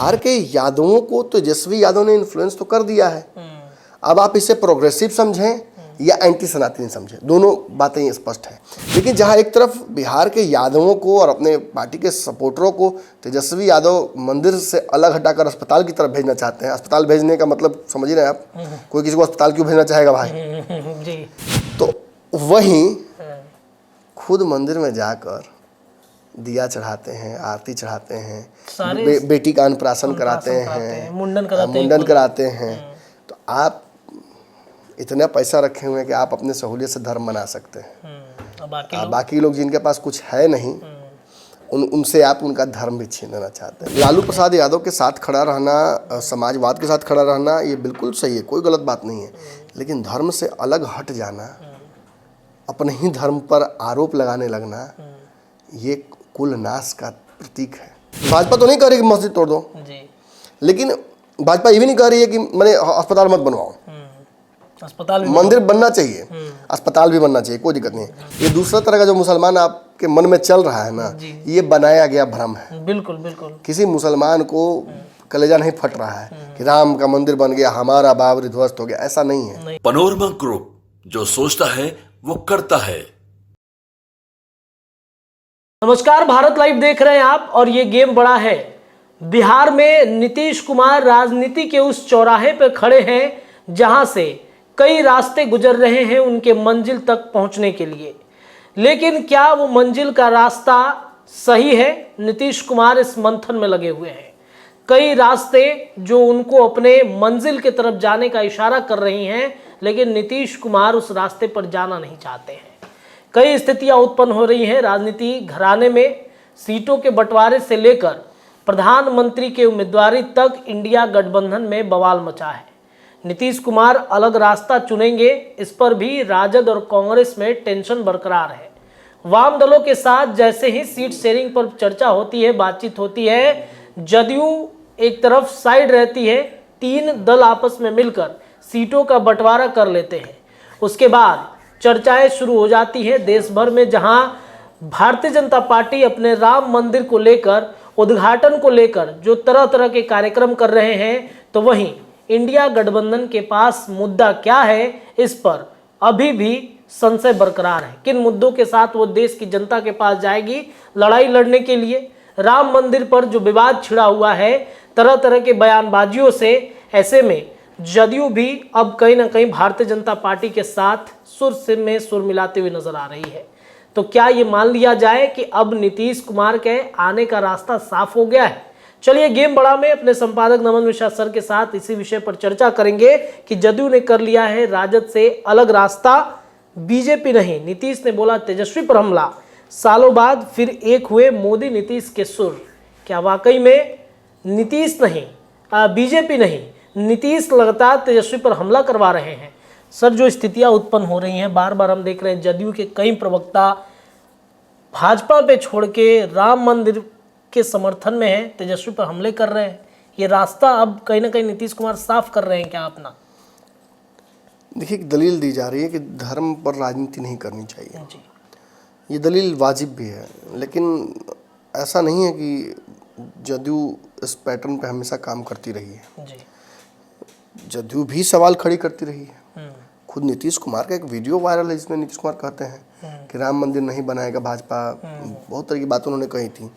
बिहार के यादवों को तेजस्वी यादव ने इन्फ्लुएंस तो कर दिया है। अब आप इसे प्रोग्रेसिव समझें या एंटी सनातनी समझें, दोनों बातें स्पष्ट है। लेकिन जहां एक तरफ बिहार के यादवों को और अपने पार्टी के सपोर्टरों को तेजस्वी यादव मंदिर से अलग हटाकर अस्पताल की तरफ भेजना चाहते हैं। अस्पताल भेजने का मतलब समझ ही रहे हैं आप, कोई किसी को अस्पताल क्यों भेजना चाहेगा भाई जी। तो वहीं खुद मंदिर में जाकर दिया चढ़ाते हैं, आरती चढ़ाते हैं, बेटी का अन्नप्राशन कराते हैं, मुंडन कराते हैं। तो आप इतना पैसा रखे हुए हैं कि आप अपने सहूलियत से धर्म बना सकते हैं। बाकी लोग जिनके पास कुछ है नहीं, उनसे आप उनका धर्म भी छीनना चाहते हैं। लालू प्रसाद यादव के साथ खड़ा रहना, समाजवाद के साथ खड़ा रहना, ये बिल्कुल सही है, कोई गलत बात नहीं है। लेकिन धर्म से अलग हट जाना, अपने ही धर्म पर आरोप लगाने लगना, ये कुल नाश का प्रतीक है। भाजपा तो नहीं कह रही कि मस्जिद तोड़ दो जी, लेकिन भाजपा ये भी नहीं कह रही है कि मैंने अस्पताल मत बनवाओ। अस्पताल मंदिर बनना चाहिए, अस्पताल भी बनना चाहिए, कोई दिक्कत नहीं है। ये दूसरा तरह का जो मुसलमान आपके मन में चल रहा है ना, ये बनाया गया भ्रम है। बिल्कुल बिल्कुल। किसी मुसलमान को कलेजा नहीं फट रहा है कि राम का मंदिर बन गया, हमारा बाबरी ध्वस्त हो गया, ऐसा नहीं है। पैनोरमा ग्रुप, जो सोचता है वो करता है। नमस्कार, भारत लाइव देख रहे हैं आप और ये गेम बड़ा है। बिहार में नीतीश कुमार राजनीति के उस चौराहे पर खड़े हैं जहां से कई रास्ते गुजर रहे हैं उनके मंजिल तक पहुंचने के लिए। लेकिन क्या वो मंजिल का रास्ता सही है? नीतीश कुमार इस मंथन में लगे हुए हैं। कई रास्ते जो उनको अपने मंजिल की तरफ जाने का इशारा कर रही हैं, लेकिन नीतीश कुमार उस रास्ते पर जाना नहीं चाहते हैं। कई स्थितियां उत्पन्न हो रही हैं राजनीति घराने में। सीटों के बंटवारे से लेकर प्रधानमंत्री के उम्मीदवारी तक इंडिया गठबंधन में बवाल मचा है। नीतीश कुमार अलग रास्ता चुनेंगे, इस पर भी राजद और कांग्रेस में टेंशन बरकरार है। वाम दलों के साथ जैसे ही सीट शेयरिंग पर चर्चा होती है, बातचीत होती है, जदयू एक तरफ साइड रहती है। तीन दल आपस में मिलकर सीटों का बंटवारा कर लेते हैं। उसके बाद चर्चाएं शुरू हो जाती हैं देश भर में, जहां भारतीय जनता पार्टी अपने राम मंदिर को लेकर, उद्घाटन को लेकर जो तरह तरह के कार्यक्रम कर रहे हैं, तो वहीं इंडिया गठबंधन के पास मुद्दा क्या है, इस पर अभी भी संशय बरकरार है। किन मुद्दों के साथ वो देश की जनता के पास जाएगी लड़ाई लड़ने के लिए? राम मंदिर पर जो विवाद छिड़ा हुआ है तरह तरह के बयानबाजियों से, ऐसे में जदयू भी अब कहीं ना कहीं भारतीय जनता पार्टी के साथ सुर में सुर मिलाते हुए नजर आ रही है। तो क्या ये मान लिया जाए कि अब नीतीश कुमार के आने का रास्ता साफ हो गया है? चलिए गेम बड़ा में अपने संपादक नमन मिश्रा सर के साथ इसी विषय पर चर्चा करेंगे कि जदयू ने कर लिया है राजद से अलग रास्ता, बीजेपी नहीं। नीतीश ने बोला तेजस्वी पर हमला, सालों बाद फिर एक हुए मोदी नीतीश के सुर। क्या वाकई में नीतीश नहीं, बीजेपी नहीं, नीतीश लगातार तेजस्वी पर हमला करवा रहे हैं? सर, जो स्थितियां उत्पन्न हो रही हैं, बार बार हम देख रहे हैं जदयू के कई प्रवक्ता भाजपा पे छोड़ के राम मंदिर के समर्थन में है, तेजस्वी पर हमले कर रहे हैं। ये रास्ता अब कहीं ना कहीं नीतीश कुमार साफ कर रहे हैं क्या अपना? देखिए, दलील दी जा रही है कि धर्म पर राजनीति नहीं करनी चाहिए जी। ये दलील वाजिब भी है, लेकिन ऐसा नहीं है कि जदयू इस पैटर्न पे हमेशा काम करती रही है जी। जदयू भी सवाल खड़ी करती रही है। खुद नीतीश कुमार का एक वीडियो वायरल है जिसमें नीतीश कुमार कहते हैं कि राम मंदिर नहीं बनाएगा भाजपा, बहुत तरह की बातें उन्होंने कही थी।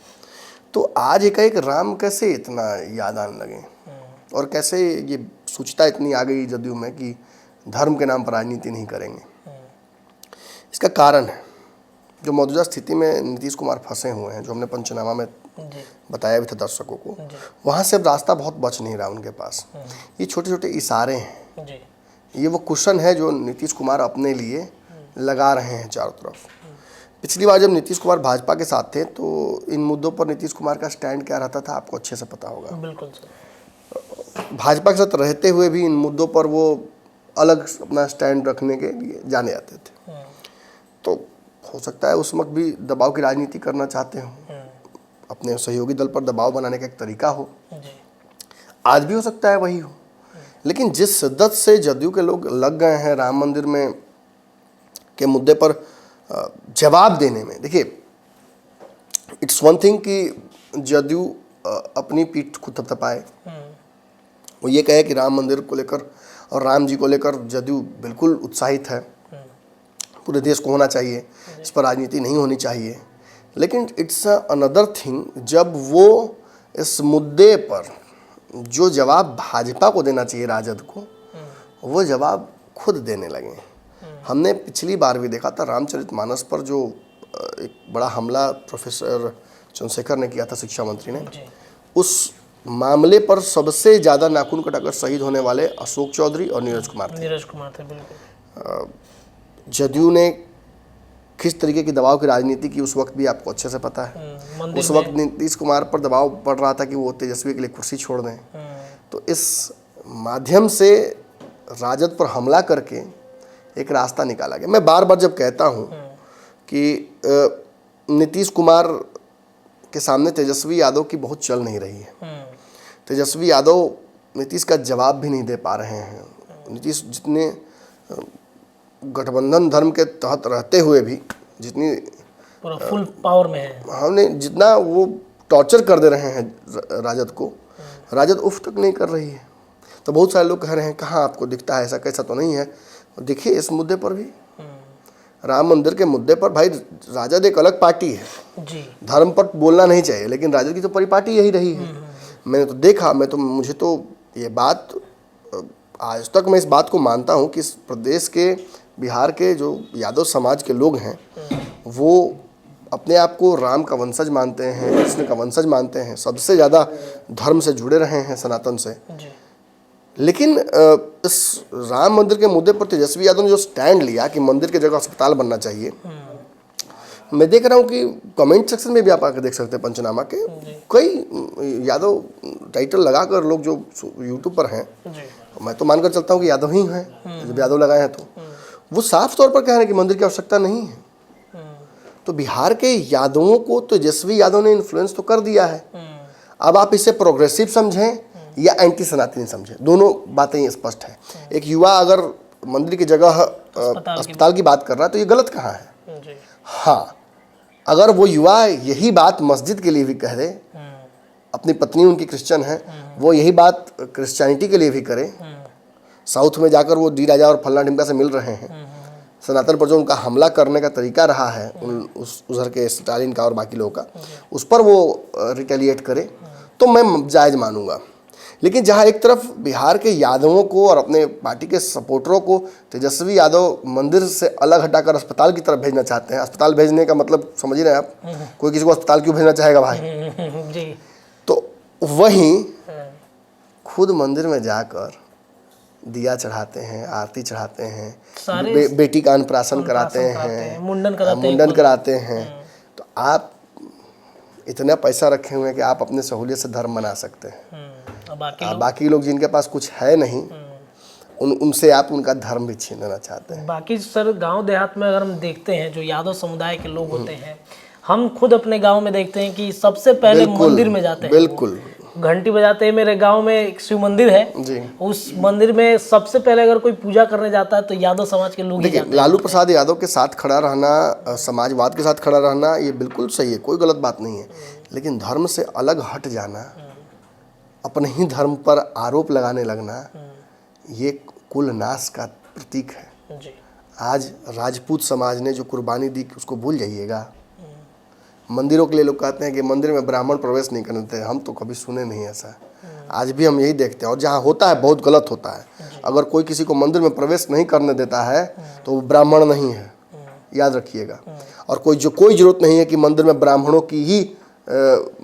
तो आज एकाएक राम कैसे इतना याद आने लगे, और कैसे ये सूचना इतनी आ गई जदयू में कि धर्म के नाम पर राजनीति नहीं करेंगे? इसका कारण है जो मौजूदा स्थिति में नीतीश कुमार फंसे हुए हैं, जो हमने पंचनामा में बताया भी था दर्शकों को। वहाँ से अब रास्ता बहुत बच नहीं रहा उनके पास। ये छोटे छोटे इशारे हैं, ये वो कुशन है जो नीतीश कुमार अपने लिए लगा रहे हैं चारों तरफ। पिछली बार जब नीतीश कुमार भाजपा के साथ थे तो इन मुद्दों पर नीतीश कुमार का स्टैंड क्या रहता था आपको अच्छे से पता होगा। बिल्कुल सर। भाजपा के साथ रहते हुए भी इन मुद्दों पर वो अलग अपना स्टैंड रखने के लिए जाने जाते थे। तो हो सकता है उस वक्त भी दबाव की राजनीति करना चाहते हो, अपने सहयोगी दल पर दबाव बनाने का एक तरीका हो। आज भी हो सकता है वही हो, लेकिन जिस शिद्दत से जदयू के लोग लग गए हैं राम मंदिर में के मुद्दे पर जवाब देने में, देखिए इट्स वन थिंग कि जदयू अपनी पीठ खुद थपथपाए। वो ये कहे कि राम मंदिर को लेकर और राम जी को लेकर जदयू बिल्कुल उत्साहित है, पूरे देश को होना चाहिए, इस पर राजनीति नहीं होनी चाहिए। लेकिन इट्स अनदर थिंग जब वो इस मुद्दे पर जो जवाब भाजपा को देना चाहिए, राजद को, वो जवाब खुद देने लगे। हमने पिछली बार भी देखा था रामचरितमानस पर जो एक बड़ा हमला प्रोफेसर चंद्रशेखर ने किया था, शिक्षा मंत्री ने, उस मामले पर सबसे ज़्यादा नाखून कटाकर शहीद होने वाले अशोक चौधरी और नीरज कुमार थे। बिल्कुल। जदयू ने किस तरीके की दबाव की राजनीति की उस वक्त भी आपको अच्छे से पता है। उस वक्त नीतीश कुमार पर दबाव पड़ रहा था कि वो तेजस्वी के लिए कुर्सी छोड़ दें। तो इस माध्यम से राजद पर हमला करके एक रास्ता निकाला गया। मैं बार बार जब कहता हूँ कि नीतीश कुमार के सामने तेजस्वी यादव की बहुत चल नहीं रही है। तेजस्वी यादव नीतीश का जवाब भी नहीं दे पा रहे हैं। नीतीश जितने गठबंधन धर्म के तहत रहते हुए भी जितनी पूरा फुल पावर में है, हमने जितना वो टॉर्चर कर दे रहे हैं राजद को, राजद उफ तक नहीं कर रही है। तो बहुत सारे लोग कह रहे हैं कहाँ आपको दिखता है, ऐसा कैसा तो नहीं है। देखिए इस मुद्दे पर भी, राम मंदिर के मुद्दे पर भाई राजद एक अलग पार्टी है जी। धर्म पर बोलना नहीं चाहिए, लेकिन राजद की तो परिपाटी यही रही है। मैंने तो देखा, मुझे तो ये बात आज तक मैं इस बात को मानता हूँ कि इस प्रदेश के, बिहार के जो यादव समाज के लोग हैं वो अपने आप को राम का वंशज मानते हैं, कृष्ण का वंशज मानते हैं, सबसे ज़्यादा धर्म से जुड़े रहे हैं, सनातन से। लेकिन इस राम मंदिर के मुद्दे पर तेजस्वी यादव ने जो स्टैंड लिया कि मंदिर की जगह अस्पताल बनना चाहिए, मैं देख रहा हूँ कि कमेंट सेक्शन में भी आप आकर देख सकते हैं पंचनामा के कई यादव टाइटल लगाकर लोग जो यूट्यूब पर हैं, मैं तो मानकर चलता हूँ कि यादव ही हैं, जब यादव लगाए हैं तो वो साफ तौर पर कह रहे हैं कि मंदिर की आवश्यकता नहीं है। तो बिहार के यादवों को तेजस्वी यादव ने इन्फ्लुएंस तो कर दिया है। अब आप इसे प्रोग्रेसिव समझें या एंटी सनातनी समझें, दोनों बातें स्पष्ट है। एक युवा अगर मंदिर की जगह अस्पताल की बात कर रहा है तो ये गलत कहाँ है। हाँ, अगर वो युवा यही बात मस्जिद के लिए भी कह दे, अपनी पत्नी उनकी क्रिश्चियन है, वो यही बात क्रिश्चियनिटी के लिए भी करे, साउथ में जाकर वो डी राजा और फल्ला ढिमका से मिल रहे हैं, सनातन पर जो उनका हमला करने का तरीका रहा है उधर के स्टालिन का और बाकी लोगों का, उस पर वो रिटेलिएट करे तो मैं जायज़ मानूंगा। लेकिन जहाँ एक तरफ बिहार के यादवों को और अपने पार्टी के सपोर्टरों को तेजस्वी यादव मंदिर से अलग हटाकर अस्पताल की तरफ भेजना चाहते हैं। अस्पताल भेजने का मतलब समझ ही रहे हैं आप, कोई किसी को अस्पताल क्यों भेजना चाहेगा भाई जी। तो वहीं खुद मंदिर में जाकर दिया चढ़ाते हैं, आरती चढ़ाते हैं, बेटी का अन्नप्राशन कराते हैं, मुंडन कराते हैं। तो आप इतना पैसा रखे हुए हैं कि आप अपने सहूलियत से धर्म बना सकते हैं। बाकी लोग जिनके पास कुछ है नहीं, उनसे आप उनका धर्म भी छीनना चाहते हैं। बाकी सर गांव देहात में अगर हम देखते हैं जो यादव समुदाय के लोग होते हैं, हम खुद अपने गांव में देखते हैं कि सबसे पहले मंदिर में जाते हैं, बिल्कुल घंटी बजाते हैं। मेरे गांव में एक शिव मंदिर है जी, उस मंदिर में सबसे पहले अगर कोई पूजा करने जाता है तो यादव समाज के लोग ही जाते हैं। लालू प्रसाद यादव के साथ खड़ा रहना, समाजवाद के साथ खड़ा रहना, ये बिल्कुल सही है, कोई गलत बात नहीं है। लेकिन धर्म से अलग हट जाना, अपने ही धर्म पर आरोप लगाने लगना, ये कुल नाश का प्रतीक है जी। आज राजपूत समाज ने जो कुर्बानी दी उसको भूल जाइएगा। मंदिरों के लिए लोग कहते हैं कि मंदिर में ब्राह्मण प्रवेश नहीं करने देते, हम तो कभी सुने नहीं ऐसा। आज भी हम यही देखते हैं, और जहाँ होता है बहुत गलत होता है। अगर कोई किसी को मंदिर में प्रवेश नहीं करने देता है तो वो ब्राह्मण नहीं है, याद रखिएगा। और कोई ज़रूरत नहीं है कि मंदिर में ब्राह्मणों की ही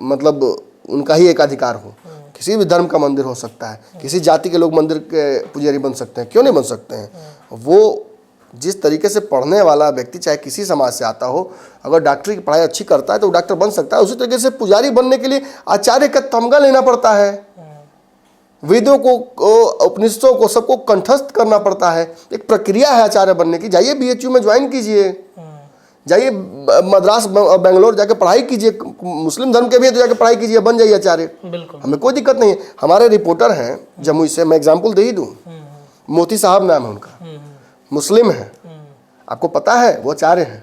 मतलब उनका ही एक अधिकार हो। किसी भी धर्म का मंदिर हो सकता है, किसी जाति के लोग मंदिर के पुजारी बन सकते हैं, क्यों नहीं बन सकते हैं। वो जिस तरीके से पढ़ने वाला व्यक्ति चाहे किसी समाज से आता हो, अगर डॉक्टरी की पढ़ाई अच्छी करता है तो डॉक्टर बन सकता है। उसी तरीके से पुजारी बनने के लिए आचार्य का तमगा लेना पड़ता है, वेदों को, उपनिषदों को, सबको कंठस्थ करना पड़ता है। एक प्रक्रिया है आचार्य बनने की। जाइए BHU में ज्वाइन कीजिए, जाइए मद्रास बेंगलोर जाके पढ़ाई कीजिए, मुस्लिम धर्म के भी तो जाके पढ़ाई कीजिए, बन जाइए आचार्य, हमें कोई दिक्कत नहीं है। हमारे रिपोर्टर हैं जमुई से, मैं एग्जाम्पल दे ही दूँ, मोती साहब नाम है उनका, मुस्लिम है, आपको पता है वो आचार्य हैं।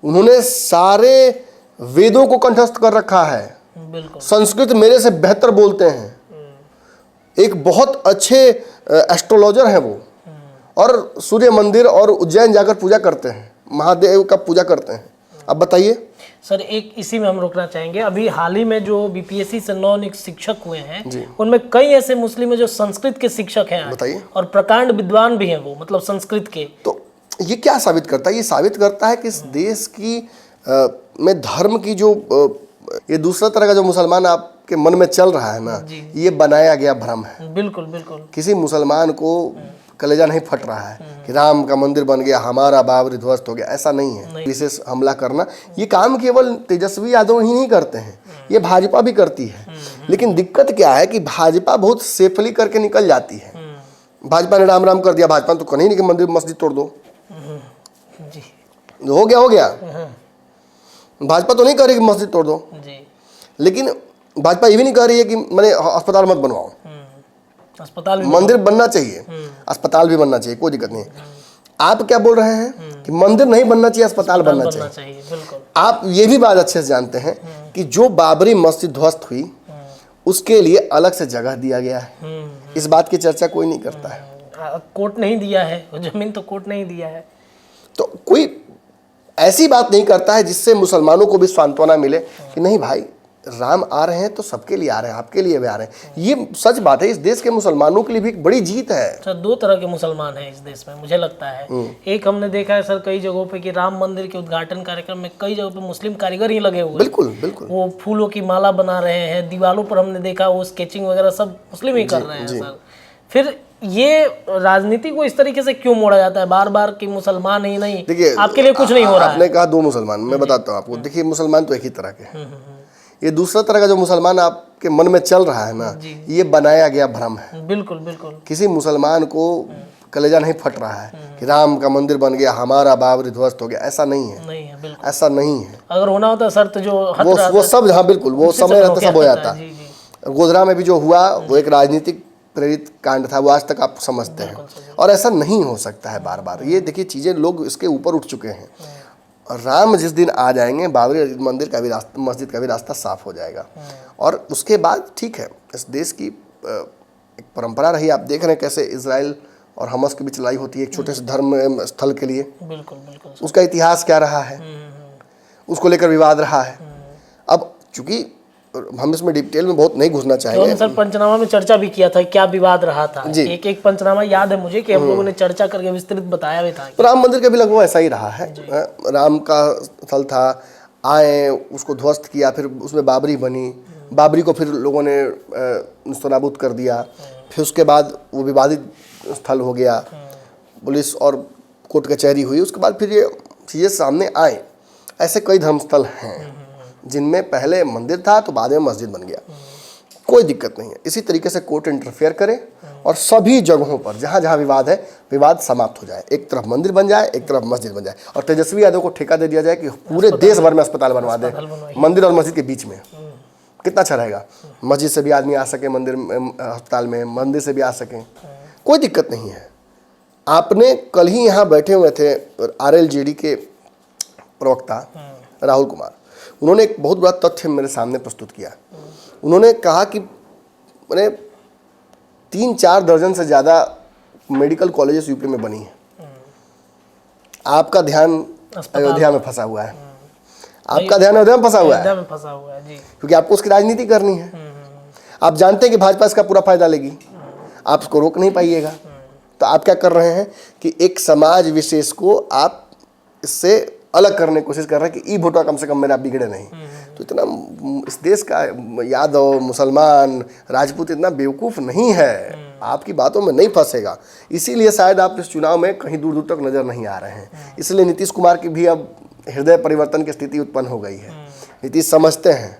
उन्होंने सारे वेदों को कंठस्थ कर रखा है, बिल्कुल। संस्कृत मेरे से बेहतर बोलते हैं, एक बहुत अच्छे एस्ट्रोलॉजर हैं वो, और सूर्य मंदिर और उज्जैन जाकर पूजा करते हैं, महादेव का पूजा करते हैं। अब बताइए सर, एक इसी में हम रोकना चाहेंगे। अभी हाल ही में जो बीपीएससी से 9 नियुक्त शिक्षक हुए हैं, उनमें कई ऐसे मुस्लिम हैं जो संस्कृत के शिक्षक हैं। बताइए। और प्रकांड विद्वान भी हैं वो, मतलब संस्कृत के। तो ये क्या साबित करता है? ये साबित करता है कि इस देश की में धर्म की जो ये दूसरा तरह का जो मुसलमान आपके मन में चल रहा है ना, ये बनाया गया भ्रम है। बिल्कुल बिल्कुल। किसी मुसलमान को कलेजा नहीं फट रहा है कि राम का मंदिर बन गया, हमारा बाबरी ध्वस्त हो गया, ऐसा नहीं है। विशेष हमला करना, ये काम केवल तेजस्वी यादव ही नहीं करते हैं, ये भाजपा भी करती है। लेकिन दिक्कत क्या है कि भाजपा बहुत सेफली करके निकल जाती है। भाजपा ने राम राम कर दिया, भाजपा तो कहीं नहीं कि मंदिर मस्जिद तोड़ दो, जी हो गया हो गया। भाजपा तो नहीं कह रही कि मस्जिद तोड़ दो जी, लेकिन भाजपा ये भी नहीं कह रही है कि मैंने अस्पताल मत बनवाओ। अस्पताल मंदिर बनना चाहिए, अस्पताल भी बनना चाहिए, कोई दिक्कत नहीं है। आप क्या बोल रहे हैं कि मंदिर नहीं बनना चाहिए, अस्पताल बनना चाहिए। बिल्कुल। आप ये भी बात अच्छे से जानते हैं कि जो बाबरी मस्जिद ध्वस्त हुई उसके लिए अलग से जगह दिया गया है। इस बात की चर्चा कोई नहीं करता है। कोर्ट नहीं दिया है, जमीन तो कोर्ट नहीं दिया है। तो कोई ऐसी बात नहीं करता है जिससे मुसलमानों को भी सांत्वना मिले कि नहीं भाई, राम आ रहे हैं तो सबके लिए आ रहे हैं, आपके लिए भी आ रहे हैं। ये सच बात है, इस देश के मुसलमानों के लिए भी एक बड़ी जीत है। सर, 2 तरह के मुसलमान हैं इस देश में, मुझे लगता है। एक हमने देखा है सर कई जगहों पे कि राम मंदिर के उद्घाटन कार्यक्रम में कई जगहों पे मुस्लिम कारीगर ही लगे हुए हैं। बिल्कुल बिल्कुल। वो फूलों की माला बना रहे हैं, दीवारों पर हमने देखा वो स्केचिंग वगैरह सब मुस्लिम ही कर रहे हैं सर। फिर ये राजनीति को इस तरीके से क्यों मोड़ा जाता है बार बार कि मुसलमान ही नहीं, देखिए आपके लिए कुछ नहीं हो रहा है? आपने कहा 2 मुसलमान, मैं बताता हूँ आपको। देखिए, मुसलमान तो एक ही तरह के हैं। ये दूसरा तरह का जो मुसलमान आपके मन में चल रहा है ना, ये बनाया गया भ्रम है। बिल्कुल बिल्कुल। किसी मुसलमान को कलेजा नहीं फट रहा है कि राम का मंदिर बन गया, हमारा बाबरी ध्वस्त हो गया, ऐसा नहीं है। नहीं है, बिल्कुल ऐसा नहीं है। अगर होना होता सर तो जो वो सब, हाँ बिल्कुल, वो समय रहता सब हो जाता। गोधरा में भी जो हुआ वो एक राजनीतिक प्रेरित कांड था, वो आज तक आप समझते हैं। और ऐसा नहीं हो सकता है बार बार। ये देखिए चीज़ें, लोग इसके ऊपर उठ चुके हैं। और राम जिस दिन आ जाएंगे, बाबरी मंदिर का भी रास्ता, मस्जिद का भी रास्ता साफ हो जाएगा। और उसके बाद ठीक है, इस देश की एक परंपरा रही। आप देख रहे हैं कैसे इजराइल और हमास के बीच लड़ाई होती है एक छोटे से धर्म स्थल के लिए। बिल्कुल बिल्कुल। उसका इतिहास क्या रहा है, उसको लेकर विवाद रहा है। अब चूंकि हम इसमें डिटेल में बहुत नहीं घुसना चाहेंगे। तो सर पंचनामा में चर्चा भी किया था, क्या विवाद रहा था। एक पंचनामा याद है मुझे कि हम लोगों ने चर्चा करके विस्तृत बताया भी था। तो राम मंदिर का भी लगभग ऐसा ही रहा है। राम का स्थल था, आए, उसको ध्वस्त किया, फिर उसमें बाबरी बनी, बाबरी को फिर लोगों ने निस्तनाबूद कर दिया। फिर उसके बाद वो विवादित स्थल हो गया, पुलिस और कोर्ट कचहरी हुई। उसके बाद फिर ये चीज़ें सामने आए। ऐसे कई धर्मस्थल हैं जिनमें पहले मंदिर था तो बाद में मस्जिद बन गया, कोई दिक्कत नहीं है। इसी तरीके से कोर्ट इंटरफेयर करे और सभी जगहों पर जहाँ जहाँ विवाद है, विवाद समाप्त हो जाए। एक तरफ मंदिर बन जाए, एक तरफ मस्जिद बन जाए। और तेजस्वी यादव को ठेका दे दिया जाए कि पूरे देश भर में अस्पताल बनवा दे, मंदिर और मस्जिद के बीच में। कितना अच्छा रहेगा। मस्जिद से भी आदमी आ सके मंदिर अस्पताल में, मंदिर से भी आ सकें, कोई दिक्कत नहीं है। आपने कल ही यहाँ बैठे हुए थे RLJD के प्रवक्ता राहुल कुमार, उन्होंने एक बहुत बड़ा तथ्य मेरे सामने प्रस्तुत किया। उन्होंने कहा कि मैंने 3-4 दर्जन से ज़्यादा मेडिकल कॉलेजेस यूपी में बनी हैं। आपका ध्यान अयोध्या में फंसा हुआ है, आपका ध्यान अयोध्या में फंसा हुआ है जी, क्योंकि आपको उसकी राजनीति करनी है। आप जानते हैं कि भाजपा इसका पूरा फायदा लेगी, आप इसको रोक नहीं पाइएगा। तो आप क्या कर रहे हैं कि एक समाज विशेष को आप इससे अलग करने की कोशिश कर रहे हैं कि ई वोटर कम से कम मेरा बिगड़े नहीं। तो इतना इस देश का यादव, मुसलमान, राजपूत इतना बेवकूफ़ नहीं है, आपकी बातों में नहीं फंसेगा। इसीलिए शायद आप इस चुनाव में कहीं दूर दूर तक नज़र नहीं आ रहे हैं। इसलिए नीतीश कुमार की भी अब हृदय परिवर्तन की स्थिति उत्पन्न हो गई है। नीतीश समझते हैं,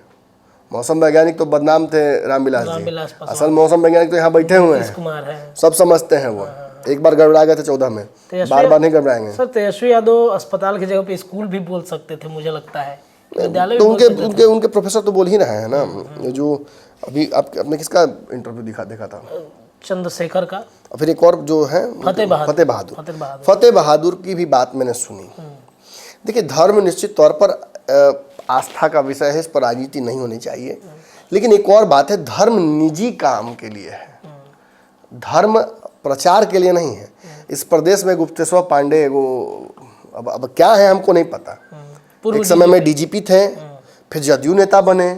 मौसम वैज्ञानिक तो बदनाम थे रामविलास जी, असल मौसम वैज्ञानिक तो यहाँ बैठे हुए हैं, सब समझते हैं। वो एक बार गड़बड़ा गए थे 14 में, बार बार नहीं गड़बड़ाएंगे। सर तेजस्वी यादव अस्पताल की जगह पे स्कूल भी बोल सकते थे, मुझे लगता है। तो उनके प्रोफेसर तो बोल ही रहे हैं ना। जो अभी आपने किसका इंटरव्यू देखा था? चंद्रशेखर का। फिर एक और जो है फतेह बहादुर की भी बात मैंने सुनी। देखिए, धर्म निश्चित तौर पर आस्था का विषय है, इस पर राजनीति नहीं होनी चाहिए। लेकिन एक और बात है, धर्म निजी काम के लिए है, धर्म प्रचार के लिए नहीं है। इस प्रदेश में गुप्तेश्वर पांडे वो अब क्या है हमको नहीं पता। एक समय में डीजीपी थे, फिर जदयू नेता बने,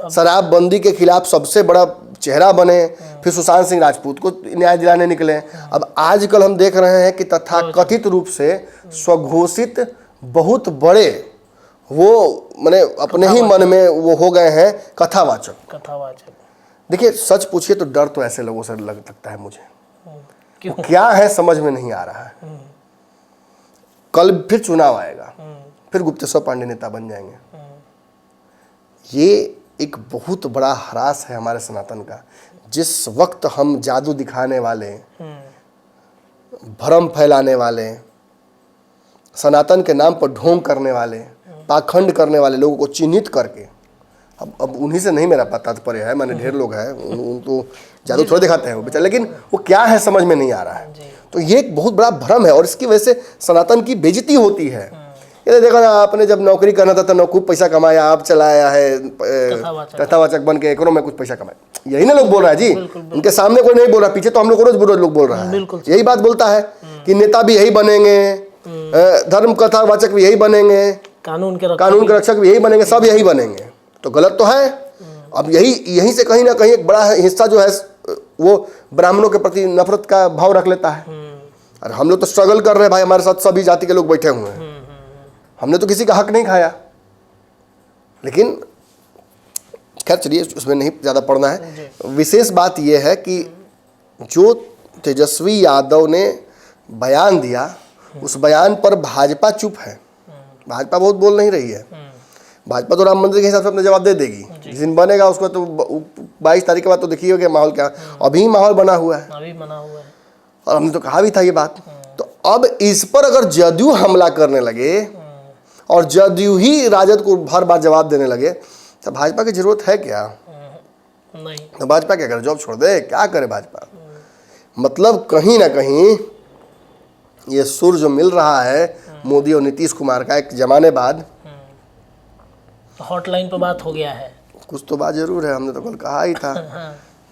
शराबबंदी के खिलाफ सबसे बड़ा चेहरा बने, फिर सुशांत सिंह राजपूत को न्याय दिलाने निकले। अब आजकल हम देख रहे हैं कि तथाकथित रूप से स्वघोषित बहुत बड़े वो माने अपने ही मन में वो हो गए हैं कथावाचक। देखिए सच पूछिए तो डर तो ऐसे लोगों से लगता है मुझे। क्यों? क्या है समझ में नहीं आ रहा है। कल फिर चुनाव आएगा, फिर गुप्तेश्वर पांडे नेता बन जाएंगे। ये एक बहुत बड़ा ह्रास है हमारे सनातन का। जिस वक्त हम जादू दिखाने वाले, भ्रम फैलाने वाले, सनातन के नाम पर ढोंग करने वाले, पाखंड करने वाले लोगों को चिन्हित करके, अब उन्हीं से नहीं मेरा तात्पर्य है, मैंने ढेर लोग हैं उनको जादू थोड़ा दिखाते हैं वो बेचारे, लेकिन वो क्या है समझ में नहीं आ रहा है। तो ये एक बहुत बड़ा भ्रम है और इसकी वजह से सनातन की बेइज्जती होती है। ये देखो ना, आपने जब नौकरी करना था तो खूब पैसा कमाया, आप चलाया है कथावाचक बन के, एकरों में कुछ पैसा कमाया, यही ना लोग बोल रहा है जी। उनके सामने कोई नहीं बोल रहा, पीछे तो हम लोग रोज लोग बोल रहा है। यही बात बोलता है कि नेता भी यही बनेंगे, धर्म कथावाचक भी यही बनेंगे, कानून के रक्षक भी यही बनेंगे, सब यही बनेंगे। तो गलत तो है। अब यहीं से कहीं ना कहीं एक बड़ा हिस्सा जो है वो ब्राह्मणों के प्रति नफरत का भाव रख लेता है। और हम लोग तो स्ट्रगल कर रहे हैं भाई, हमारे साथ सभी जाति के लोग बैठे हुए हैं, हमने तो किसी का हक नहीं खाया। लेकिन खैर चलिए उसमें नहीं ज़्यादा पढ़ना है। विशेष बात यह है कि जो तेजस्वी यादव ने बयान दिया, उस बयान पर भाजपा चुप है। भाजपा बहुत बोल नहीं रही है। भाजपा तो राम मंदिर के हिसाब से अपना जवाब दे देगी, जिस दिन बनेगा उसको तो 22 तारीख के बाद तो देखिए कि माहौल क्या, अभी माहौल बना हुआ है, और हमने तो कहा भी था ये बात। तो अब इस पर अगर जदयू हमला करने लगे और जदयू ही राजद को हर बार जवाब देने लगे तो भाजपा की जरूरत है क्या? नहीं। तो भाजपा क्या करे, जॉब छोड़ दे, क्या करे भाजपा? मतलब कहीं ना कहीं ये सुर जो मिल रहा है मोदी और नीतीश कुमार का एक जमाने बाद, हॉटलाइन पे बात हो गया है, कुछ तो बात जरूर है। हमने तो कल कहा ही था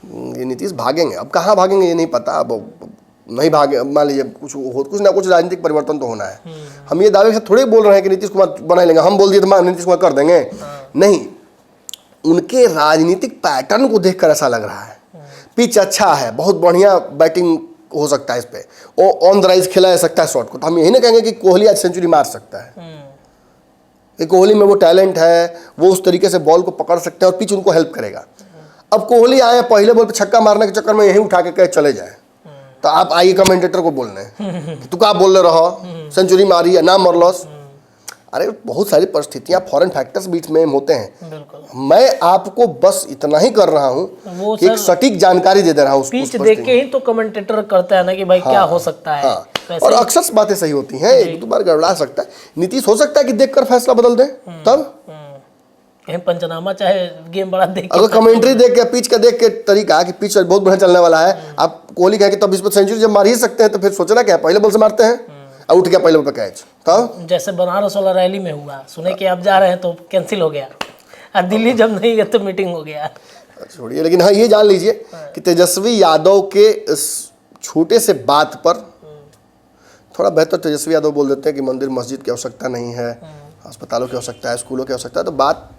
ये नीतीश भागेंगे। अब कहाँ भागेंगे ये नहीं पता, अब नहीं भागे, मान लीजिए कुछ ना कुछ राजनीतिक परिवर्तन तो होना है। हम ये दावे से थोड़े बोल रहे हैं कि नीतीश कुमार बना लेंगे, हम बोल दिए तो नीतीश कुमार कर देंगे, नहीं। उनके राजनीतिक पैटर्न को देखकर ऐसा लग रहा है। पिच अच्छा है, बहुत बढ़िया बैटिंग हो सकता है, इस पे वो ऑन द राइज खेला जा सकता है शॉट को, तो हम यही ना कहेंगे कि कोहली आज सेंचुरी मार सकता है। कोहली में वो टैलेंट है, वो उस तरीके से बॉल को पकड़ सकते हैं और पिच उनको हेल्प करेगा। अब कोहली आए पहले बॉल पे छक्का मारने के चक्कर में यही उठा के कहे चले जाए, तो आप आइए कमेंटेटर को बोलने तू क्या बोल रहे रहो, सेंचुरी मारी या ना मरलॉस। अरे बहुत सारी परिस्थितियां, फॉरेन फैक्टर्स बीच में होते हैं। मैं आपको बस इतना ही कर रहा हूँ कि एक सटीक जानकारी दे दे रहा हूँ। पिच देख के ही तो कमेंटेटर करता है ना कि भाई क्या हो सकता है। और अक्सर बातें सही होती हैं, एक दो बार गड़बड़ा सकता है। नीतीश हो सकता है कि देखकर फैसला बदल दे, तब कहीं पंचनामा चाहे गेम बड़ा देख के, अगर कमेंट्री देख के, पिच का देख के तरीका कि पिच बहुत बढ़िया चलने वाला है, आप कोहली कहे कि तब इस पर सेंचुरी जब मार ही सकते हैं तो फिर सोचना क्या, पहले बॉल से मारते हैं, और उठ गया पहले बॉल पे कैच। तब जैसे बनारस वाला रैली में हुआ, सुने कि आप जा रहे हैं तो कैंसिल हो गया, और दिल्ली जब नहीं गए तो मीटिंग हो गया। छोड़िए, लेकिन हाँ ये जान लीजिए कि तेजस्वी यादव के इस छोटे से बात पर थोड़ा बेहतर तेजस्वी यादव बोल देते हैं कि मंदिर मस्जिद की आवश्यकता नहीं है, अस्पतालों की आवश्यकता है, स्कूलों की आवश्यकता है, तो बात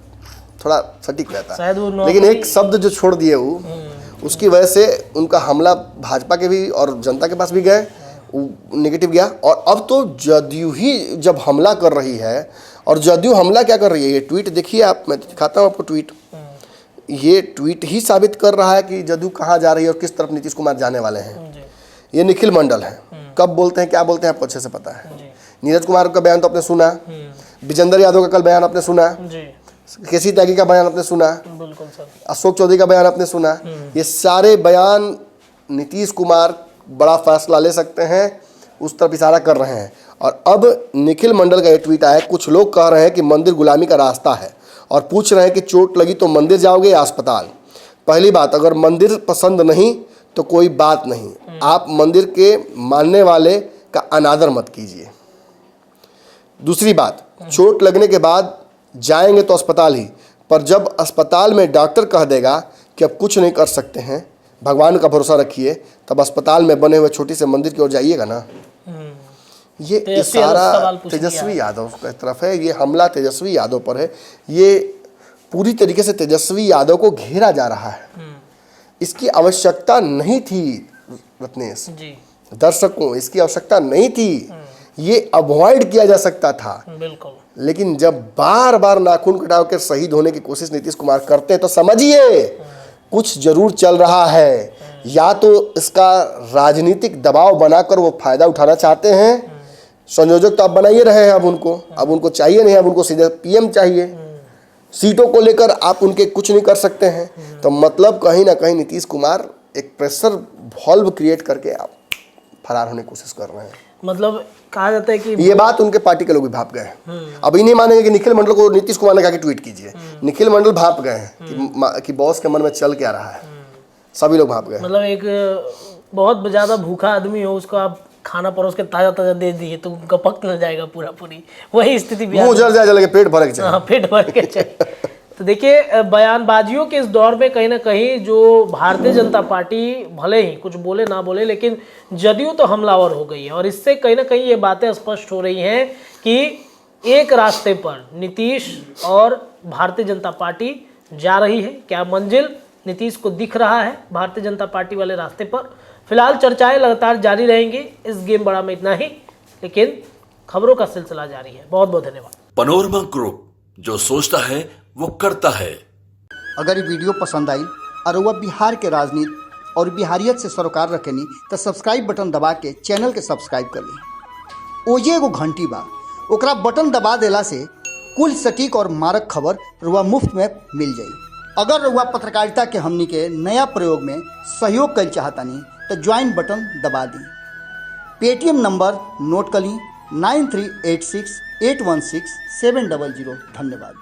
थोड़ा सटीक रहता है। लेकिन एक शब्द जो छोड़ दिए वो, उसकी वजह से उनका हमला भाजपा के भी और जनता के पास भी गए, नेगेटिव गया। और अब तो जदयू ही जब हमला कर रही है, और जदयू हमला क्या कर रही है, ये ट्वीट देखिए आप, मैं दिखाता हूँ आपको ट्वीट। ये ट्वीट ही साबित कर रहा है कि जदयू कहाँ जा रही है और किस तरफ नीतीश कुमार जाने वाले हैं। ये निखिल मंडल है, कब बोलते हैं क्या बोलते हैं आपको अच्छे से पता है। नीरज कुमार का बयान तो आपने सुना, विजेंद्र यादव का कल बयान आपने सुना, केसी त्यागी का बयान आपने सुना, अशोक चौधरी का बयान आपने सुना। ये सारे बयान नीतीश कुमार बड़ा फैसला ले सकते हैं उस तरफ इशारा कर रहे हैं। और अब निखिल मंडल का ये ट्वीट आया, कुछ लोग कह रहे हैं कि मंदिर गुलामी का रास्ता है और पूछ रहे हैं कि चोट लगी तो मंदिर जाओगे या अस्पताल। पहली बात, अगर मंदिर पसंद नहीं तो कोई बात नहीं, आप मंदिर के मानने वाले का अनादर मत कीजिए। दूसरी बात, चोट लगने के बाद जाएंगे तो अस्पताल ही, पर जब अस्पताल में डॉक्टर कह देगा कि अब कुछ नहीं कर सकते हैं, भगवान का भरोसा रखिए, तब अस्पताल में बने हुए छोटी से मंदिर की ओर जाइएगा ना। ये इशारा तेजस्वी यादव की तरफ है, ये हमला तेजस्वी यादव पर है, ये पूरी तरीके से तेजस्वी यादव को घेरा जा रहा है। इसकी आवश्यकता नहीं थी रत्नेश जी, दर्शकों, इसकी आवश्यकता नहीं थी, ये अवॉइड किया जा सकता था बिल्कुल। लेकिन जब बार बार नाखून कटाव के शहीद होने की कोशिश नीतीश कुमार करते हैं तो समझिए कुछ जरूर चल रहा है। या तो इसका राजनीतिक दबाव बनाकर वो फायदा उठाना चाहते हैं, संयोजक तो अब बना ही रहे हैं, अब उनको चाहिए नहीं, अब उनको सीधे पीएम चाहिए, सीटों को लेकर आप उनके कुछ नहीं कर सकते हैं। तो मतलब कहीं ना कहीं नीतीश कुमार एक प्रेशर वॉल्व क्रिएट करके आप फरार होने की कोशिश कर रहे हैं। मतलब कहा जाता है कि ये बात उनके पार्टी के लोग भी भाप गए हैं। अब नहीं मानेंगे कि निखिल मंडल को नीतीश कुमार ने कहा कि ट्वीट कीजिए, निखिल मंडल भाप गए हैं कि बॉस के मन में चल क्या रहा है, सभी लोग भाप गए। मतलब एक बहुत ज्यादा भूखा आदमी हो, उसको आप खाना परोस के ताजा ताजा दे दिए तो उनका पक न जाएगा पूरी, वही स्थिति भी मुंह जल जाए, जल के पेट भर के चाहिए। हाँ, पेट भर के चाहिए। तो देखिए, बयानबाजियों के इस दौर में कहीं ना कहीं जो भारतीय जनता पार्टी भले ही कुछ बोले ना बोले, लेकिन जदयू तो हमलावर हो गई है। और इससे कहीं ना कहीं ये बातें स्पष्ट हो रही हैं कि एक रास्ते पर नीतीश और भारतीय जनता पार्टी जा रही है। क्या मंजिल नीतीश को दिख रहा है भारतीय जनता पार्टी वाले रास्ते पर? फिलहाल चर्चाएं लगातार जारी रहेंगी। इस गेम बड़ा में इतना ही, लेकिन खबरों का सिलसिला जारी है। बहुत बहुत धन्यवाद। पनोरमा ग्रुप, जो सोचता है वो करता है। अगर ये वीडियो पसंद आई और वह बिहार के राजनीति और बिहारियत से सरोकार रखेनी तो सब्सक्राइब बटन दबा के चैनल के सब्सक्राइब कर ली। ओजे एगो घंटी बा, ओकरा बटन दबा देला से कुल सटीक और मारक खबर रुआ मुफ्त में मिल जाई। अगर रुआ पत्रकारिता के हमनी के नया प्रयोग में सहयोग कर चाहतानी तो ज्वाइन बटन दबा दी। पेटीएम नंबर नोट कर ली 9386816700। धन्यवाद।